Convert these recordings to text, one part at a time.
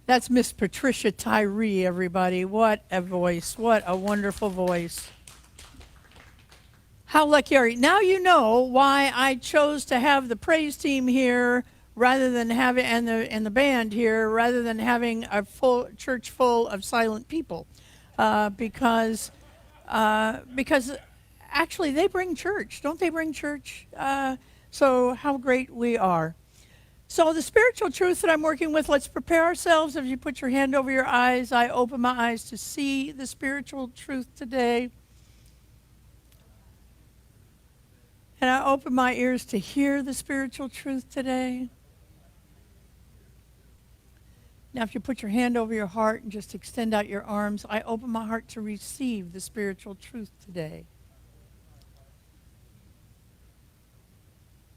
That's Miss Patricia Tyree, everybody. What a voice. What a wonderful voice. How lucky are you? Now you know why I chose to have the praise team here rather than having and the band here rather than having a full church full of silent people, because actually they bring church, don't they bring church? So how great we are. So the spiritual truth that I'm working with, let's prepare ourselves. If you put your hand over your eyes, I open my eyes to see the spiritual truth today. And I open my ears to hear the spiritual truth today. Now, if you put your hand over your heart and just extend out your arms, I open my heart to receive the spiritual truth today.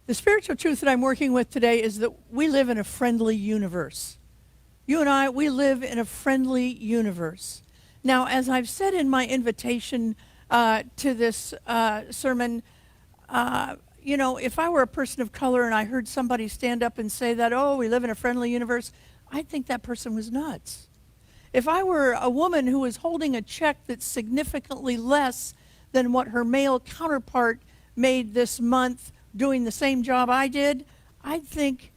The spiritual truth that I'm working with today is that we live in a friendly universe. You and I, we live in a friendly universe. Now, as I've said in my invitation to this sermon, if I were a person of color and I heard somebody stand up and say that, oh, we live in a friendly universe, I'd think that person was nuts. If I were a woman who was holding a check that's significantly less than what her male counterpart made this month doing the same job I did, I'd think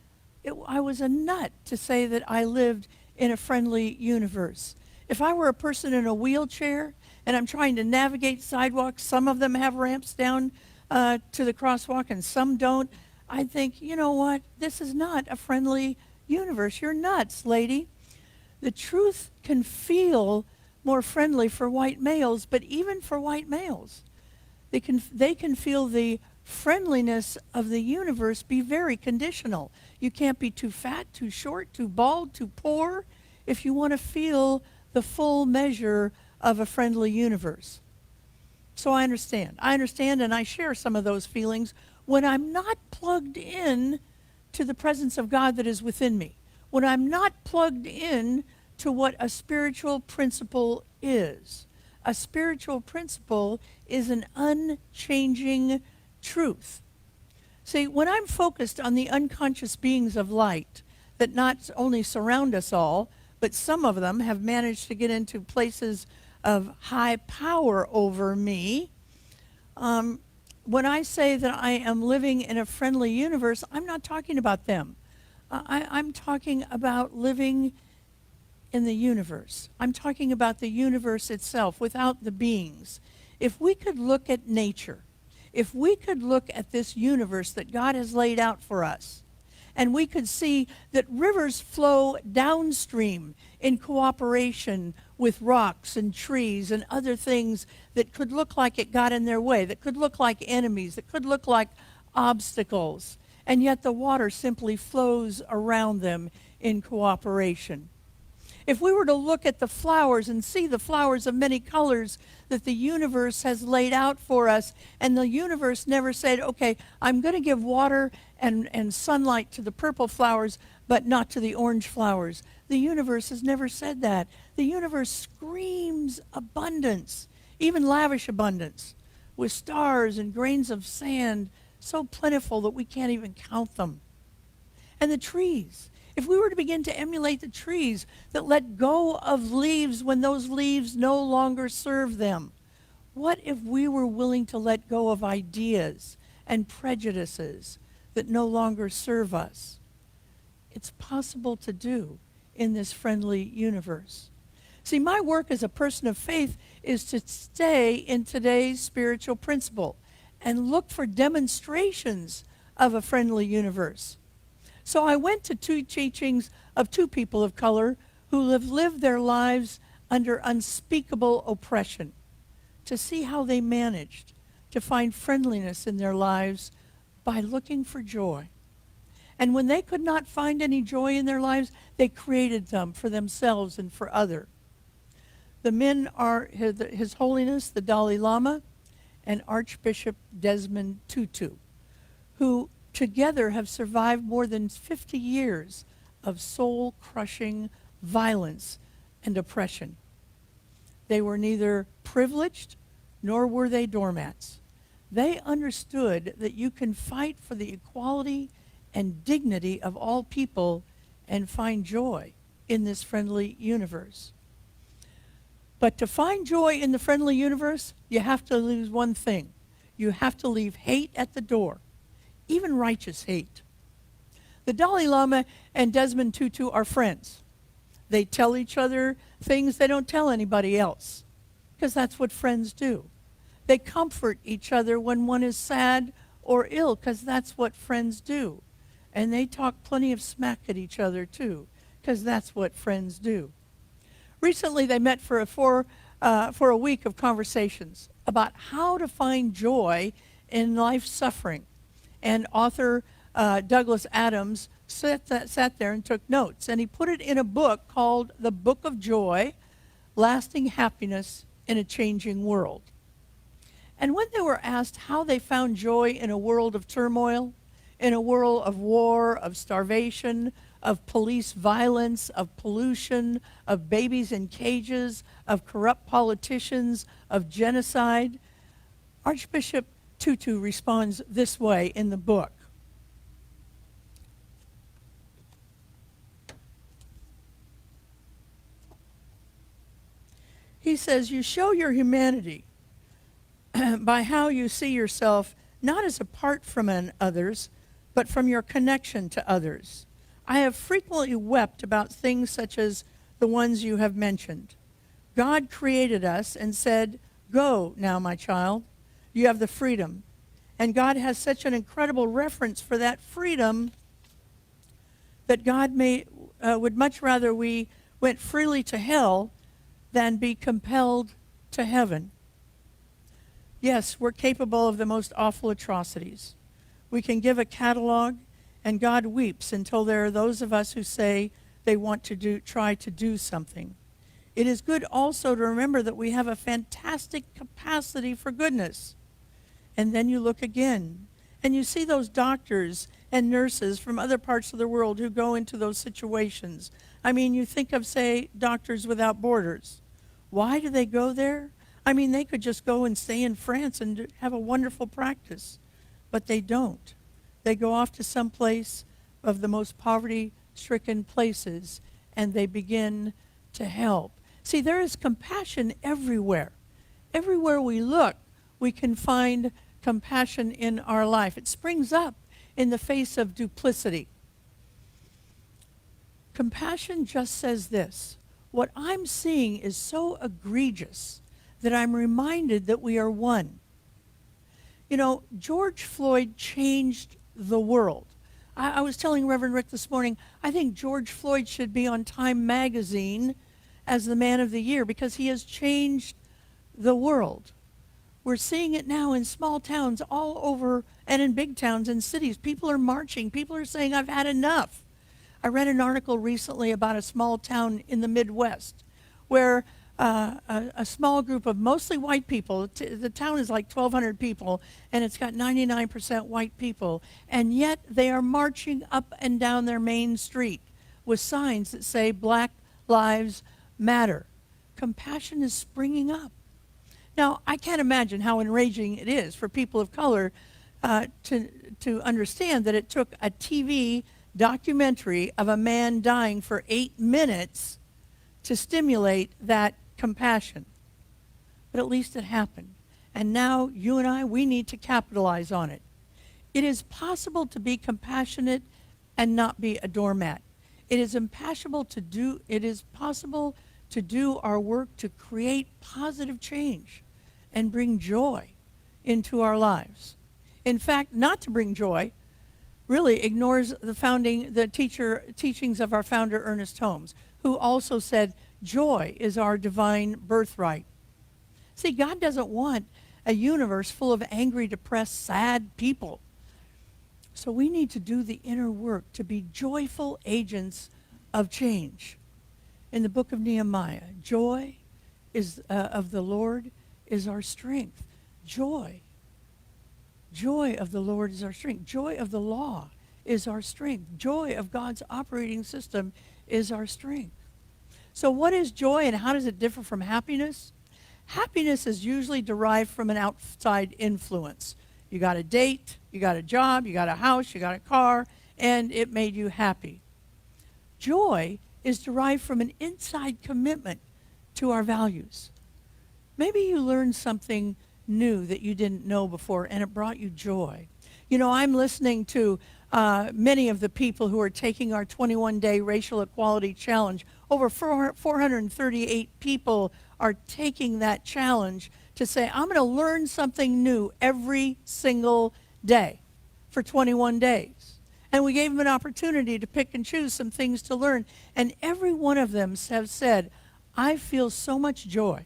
I was a nut to say that I lived in a friendly universe. If I were a person in a wheelchair and I'm trying to navigate sidewalks, some of them have ramps down to the crosswalk and some don't, I'd think, you know what, this is not a friendly universe. You're nuts, lady. The truth can feel more friendly for white males, but even for white males, they can feel the friendliness of the universe be very conditional. You can't be too fat, too short, too bald, too poor if you want to feel the full measure of a friendly universe. So I understand, and I share some of those feelings when I'm not plugged in to the presence of God that is within me, when I'm not plugged in to what a spiritual principle is. A spiritual principle is an unchanging truth. See, when I'm focused on the unconscious beings of light that not only surround us all, but some of them have managed to get into places of high power over me, when I say that I am living in a friendly universe, I'm not talking about them. I'm talking about living in the universe. I'm talking about the universe itself without the beings. If we could look at nature, if we could look at this universe that God has laid out for us, and we could see that rivers flow downstream in cooperation with rocks and trees and other things that could look like it got in their way, that could look like enemies, that could look like obstacles, and yet the water simply flows around them in cooperation. If we were to look at the flowers and see the flowers of many colors that the universe has laid out for us, and the universe never said, okay, I'm going to give water and sunlight to the purple flowers, but not to the orange flowers. The universe has never said that. The universe screams abundance, even lavish abundance, with stars and grains of sand so plentiful that we can't even count them. And the trees. If we were to begin to emulate the trees that let go of leaves when those leaves no longer serve them, what if we were willing to let go of ideas and prejudices that no longer serve us? It's possible to do in this friendly universe. See, my work as a person of faith is to stay in today's spiritual principle and look for demonstrations of a friendly universe. So I went to two teachings of two people of color who have lived their lives under unspeakable oppression to see how they managed to find friendliness in their lives by looking for joy. And when they could not find any joy in their lives, they created them for themselves and for others. The men are His Holiness, the Dalai Lama, and Archbishop Desmond Tutu, who together have survived more than 50 years of soul-crushing violence and oppression. They were neither privileged nor were they doormats. They understood that you can fight for the equality and dignity of all people and find joy in this friendly universe. But to find joy in the friendly universe, you have to lose one thing. You have to leave hate at the door, even righteous hate. The Dalai Lama and Desmond Tutu are friends. They tell each other things they don't tell anybody else, because that's what friends do. They comfort each other when one is sad or ill, because that's what friends do. And they talk plenty of smack at each other, too, because that's what friends do. Recently, they met for a week of conversations about how to find joy in life's suffering. And author Douglas Adams sat there and took notes. And he put it in a book called The Book of Joy, Lasting Happiness in a Changing World. And when they were asked how they found joy in a world of turmoil, in a world of war, of starvation, of police violence, of pollution, of babies in cages, of corrupt politicians, of genocide, Archbishop Tutu responds this way in the book. He says, you show your humanity by how you see yourself not as apart from others, but from your connection to others. I have frequently wept about things such as the ones you have mentioned. God created us and said, go now, my child. You have the freedom. And God has such an incredible reference for that freedom that God would much rather we went freely to hell than be compelled to heaven. Yes, we're capable of the most awful atrocities. We can give a catalog, and God weeps until there are those of us who say they want to try to do something. It is good also to remember that we have a fantastic capacity for goodness. And then you look again, and you see those doctors and nurses from other parts of the world who go into those situations. I mean, you think of, say, Doctors Without Borders. Why do they go there? I mean, they could just go and stay in France and have a wonderful practice, but they don't. They go off to some place of the most poverty-stricken places, and they begin to help. See, there is compassion everywhere. Everywhere we look, we can find compassion in our life. It springs up in the face of duplicity. Compassion just says this: what I'm seeing is so egregious that I'm reminded that we are one. You know, George Floyd changed the world. I was telling Reverend Rick this morning, I think George Floyd should be on Time magazine as the Man of the Year because he has changed the world. We're seeing it now in small towns all over and in big towns and cities. People are marching. People are saying, I've had enough. I read an article recently about a small town in the Midwest where a small group of mostly white people, the town is like 1,200 people, and it's got 99% white people, and yet they are marching up and down their main street with signs that say Black Lives Matter. Compassion is springing up. Now, I can't imagine how enraging it is for people of color to understand that it took a TV documentary of a man dying for 8 minutes to stimulate that compassion. But at least it happened. And now you and I, we need to capitalize on it. It is possible to be compassionate and not be a doormat. It is possible to do our work to create positive change and bring joy into our lives. In fact, not to bring joy really ignores the teachings of our founder, Ernest Holmes, who also said, joy is our divine birthright. See, God doesn't want a universe full of angry, depressed, sad people. So we need to do the inner work to be joyful agents of change. In the book of Nehemiah, joy of the Lord is our strength. Joy of the Lord is our strength. Joy of the law is our strength. Joy of God's operating system is our strength. So what is joy and how does it differ from happiness? Happiness is usually derived from an outside influence. You got a date, you got a job, you got a house, you got a car, and it made you happy. Joy is derived from an inside commitment to our values. Maybe you learned something new that you didn't know before, and it brought you joy. You know, I'm listening to many of the people who are taking our 21-day racial equality challenge. Over 438 people are taking that challenge to say, I'm going to learn something new every single day for 21 days. And we gave them an opportunity to pick and choose some things to learn. And every one of them have said, I feel so much joy.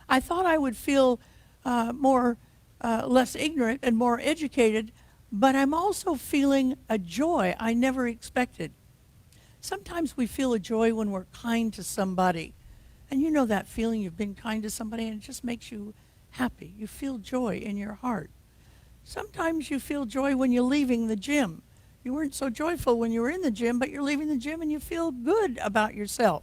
I thought I would feel less ignorant and more educated, but I'm also feeling a joy I never expected. Sometimes we feel a joy when we're kind to somebody. And you know that feeling, you've been kind to somebody and it just makes you happy. You feel joy in your heart. Sometimes you feel joy when you're leaving the gym. You weren't so joyful when you were in the gym, but you're leaving the gym and you feel good about yourself.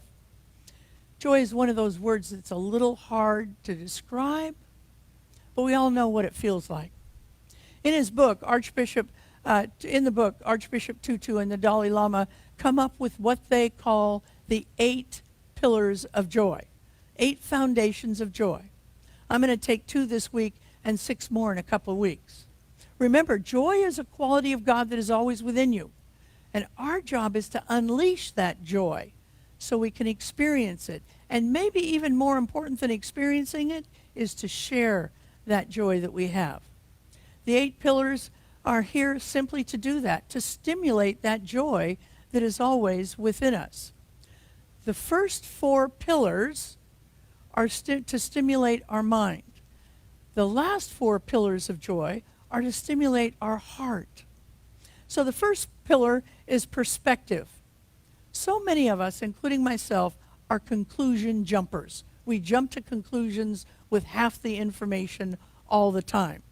Joy is one of those words that's a little hard to describe, but we all know what it feels like. In his book, Archbishop Tutu and the Dalai Lama come up with what they call the 8 pillars of joy, 8 foundations of joy. I'm going to take 2 this week and 6 more in a couple of weeks. Remember, joy is a quality of God that is always within you. And our job is to unleash that joy so we can experience it. And maybe even more important than experiencing it is to share that joy that we have. The 8 pillars are here simply to do that, to stimulate that joy that is always within us. The first 4 pillars are to stimulate our mind. The last 4 pillars of joy are to stimulate our heart. So the first pillar is perspective. So many of us, including myself, are conclusion jumpers. We jump to conclusions with half the information all the time.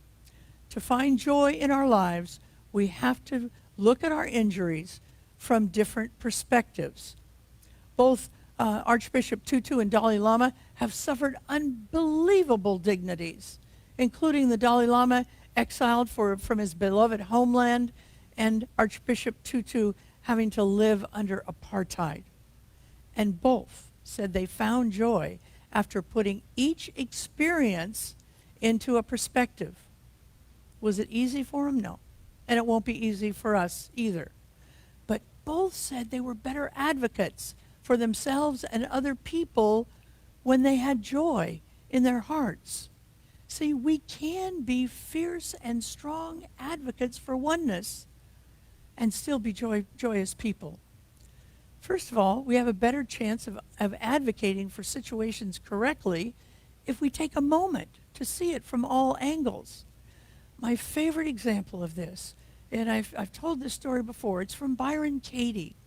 To find joy in our lives, we have to look at our injuries from different perspectives. Both Archbishop Tutu and Dalai Lama have suffered unbelievable dignities, including the Dalai Lama exiled from his beloved homeland and Archbishop Tutu having to live under apartheid. And both said they found joy after putting each experience into a perspective. Was it easy for them? No. And it won't be easy for us either. But both said they were better advocates for themselves and other people when they had joy in their hearts. See, we can be fierce and strong advocates for oneness and still be joyous people. First of all, we have a better chance of advocating for situations correctly if we take a moment to see it from all angles. My favorite example of this, and I've told this story before, it's from Byron Katie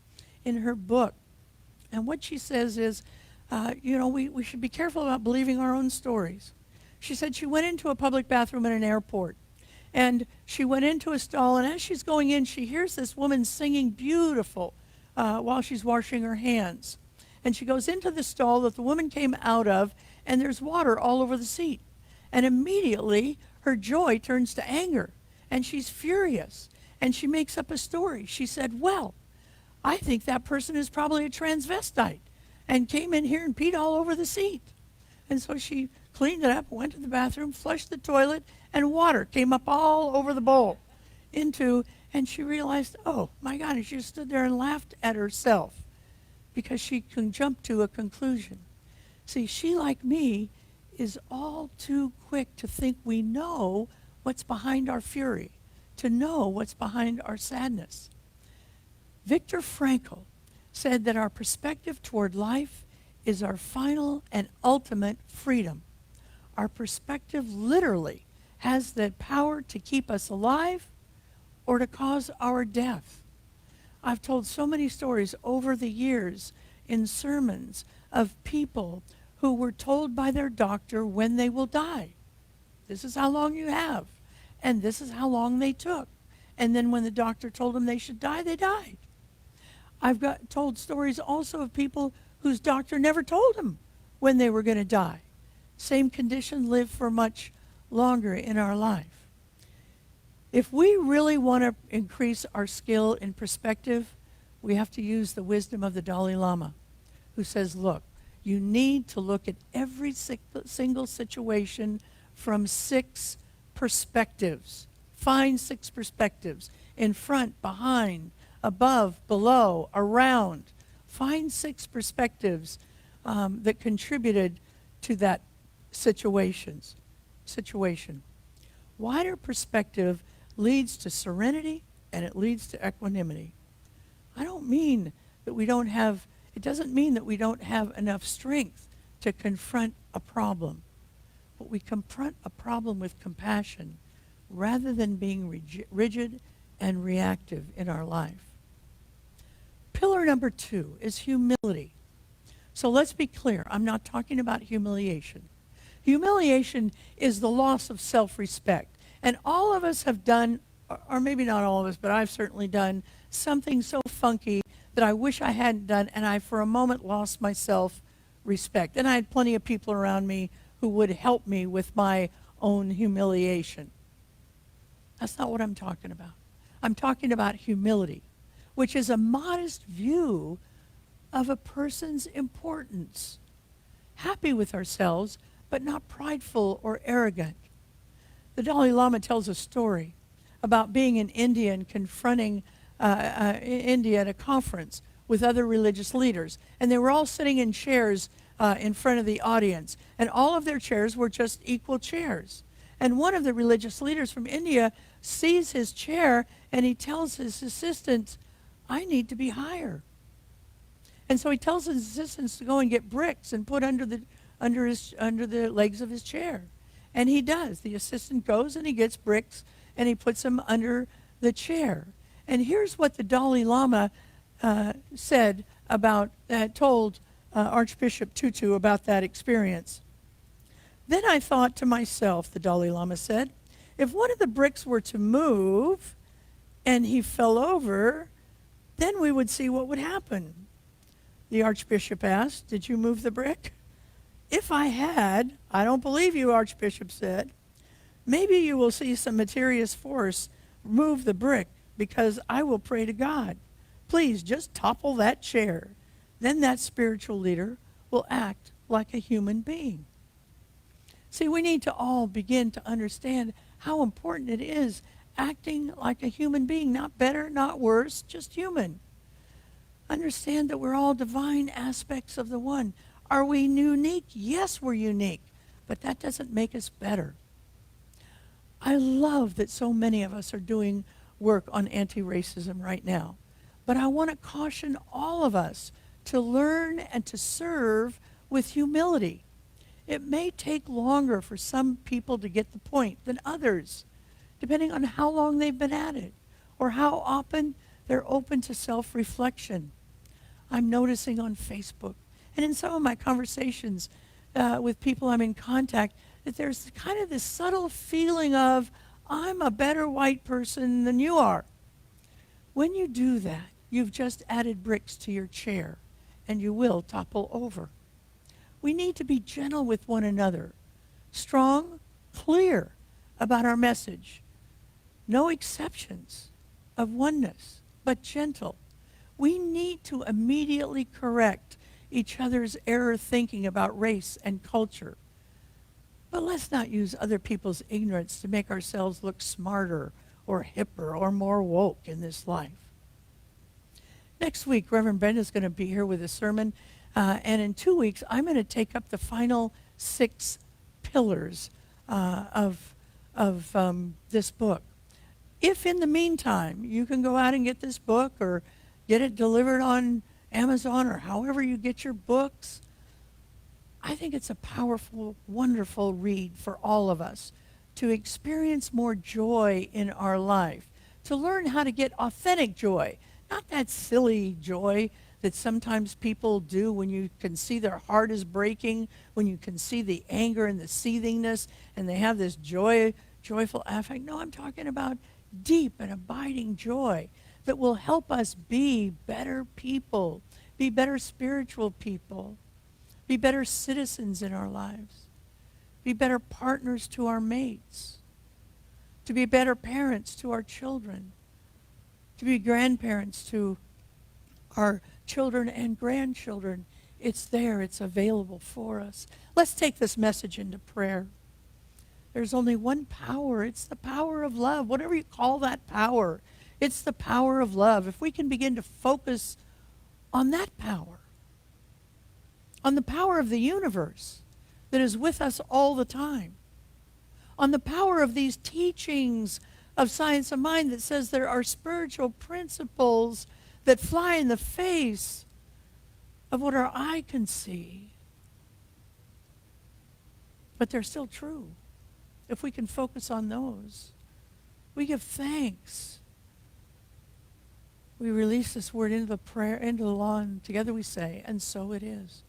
in her book. And what she says is, we should be careful about believing our own stories. She said she went into a public bathroom in an airport. And she went into a stall, and as she's going in, she hears this woman singing beautiful while she's washing her hands. And she goes into the stall that the woman came out of, and there's water all over the seat. And immediately, her joy turns to anger, and she's furious. And she makes up a story. She said, well, I think that person is probably a transvestite and came in here and peed all over the seat. And so she cleaned it up, went to the bathroom, flushed the toilet, and water came up all over the bowl and she realized, oh my God, and she just stood there and laughed at herself because she can jump to a conclusion. See, she, like me, is all too quick to think we know what's behind our fury, to know what's behind our sadness. Viktor Frankl said that our perspective toward life is our final and ultimate freedom. Our perspective literally has the power to keep us alive or to cause our death. I've told so many stories over the years in sermons of people who were told by their doctor when they will die. This is how long you have, and this is how long they took. And then when the doctor told them they should die, they died. I've told stories also of people whose doctor never told them when they were going to die. Same condition, live for much longer in our life. If we really want to increase our skill in perspective, we have to use the wisdom of the Dalai Lama, who says, look, you need to look at every single situation from 6 perspectives. Find 6 perspectives: in front, behind, above, below, around. Find 6 perspectives that contributed to that situation. Wider perspective leads to serenity, and it leads to equanimity. I don't mean that we don't have, it doesn't mean that we don't have enough strength to confront a problem. But we confront a problem with compassion rather than being rigid and reactive in our life. Pillar number 2 is humility. So let's be clear, I'm not talking about humiliation. Humiliation is the loss of self-respect. And all of us have done, or maybe not all of us, but I've certainly done something so funky that I wish I hadn't done, and I for a moment lost my self-respect. And I had plenty of people around me who would help me with my own humiliation. That's not what I'm talking about. I'm talking about humility, which is a modest view of a person's importance. Happy with ourselves, but not prideful or arrogant. The Dalai Lama tells a story about being in India and confronting India at a conference with other religious leaders. And they were all sitting in chairs in front of the audience. And all of their chairs were just equal chairs. And one of the religious leaders from India sees his chair and he tells his assistant, I need to be higher. And so he tells his assistants to go and get bricks and put under the legs of his chair. And he does. The assistant goes and he gets bricks and he puts them under the chair. And here's what the Dalai Lama said about, told Archbishop Tutu about that experience. Then I thought to myself, the Dalai Lama said, if one of the bricks were to move and he fell over, then we would see what would happen. The Archbishop asked, did you move the brick? If I had, I don't believe you, Archbishop said. Maybe you will see some mysterious force move the brick because I will pray to God. Please just topple that chair. Then that spiritual leader will act like a human being. See, we need to all begin to understand how important it is acting like a human being, not better, not worse, just human. Understand that we're all divine aspects of the one. Are we unique? Yes, we're unique, but that doesn't make us better. I love that so many of us are doing work on anti-racism right now, but I want to caution all of us to learn and to serve with humility. It may take longer for some people to get the point than others, depending on how long they've been at it or how often they're open to self-reflection. I'm noticing on Facebook and in some of my conversations with people I'm in contact that there's kind of this subtle feeling of, I'm a better white person than you are. When you do that, you've just added bricks to your chair and you will topple over. We need to be gentle with one another, strong, clear about our message. No exceptions of oneness, but gentle. We need to immediately correct each other's error thinking about race and culture. But let's not use other people's ignorance to make ourselves look smarter or hipper or more woke in this life. Next week, Reverend Brenda's going to be here with a sermon. And in 2 weeks, I'm going to take up the final 6 pillars of this book. If in the meantime you can go out and get this book or get it delivered on Amazon or however you get your books, I think it's a powerful, wonderful read for all of us to experience more joy in our life, to learn how to get authentic joy, not that silly joy that sometimes people do when you can see their heart is breaking, when you can see the anger and the seethingness, and they have this joyful affect. No, I'm talking about deep and abiding joy that will help us be better people, be better spiritual people, be better citizens in our lives, be better partners to our mates, to be better parents to our children, to be grandparents to our children and grandchildren. It's there. It's available for us. Let's take this message into prayer. There's only one power. It's the power of love. Whatever you call that power, it's the power of love. If we can begin to focus on that power, on the power of the universe that is with us all the time, on the power of these teachings of science of mind that says there are spiritual principles that fly in the face of what our eye can see, but they're still true. If we can focus on those, we give thanks. We release this word into the prayer, into the law, and together we say, and so it is.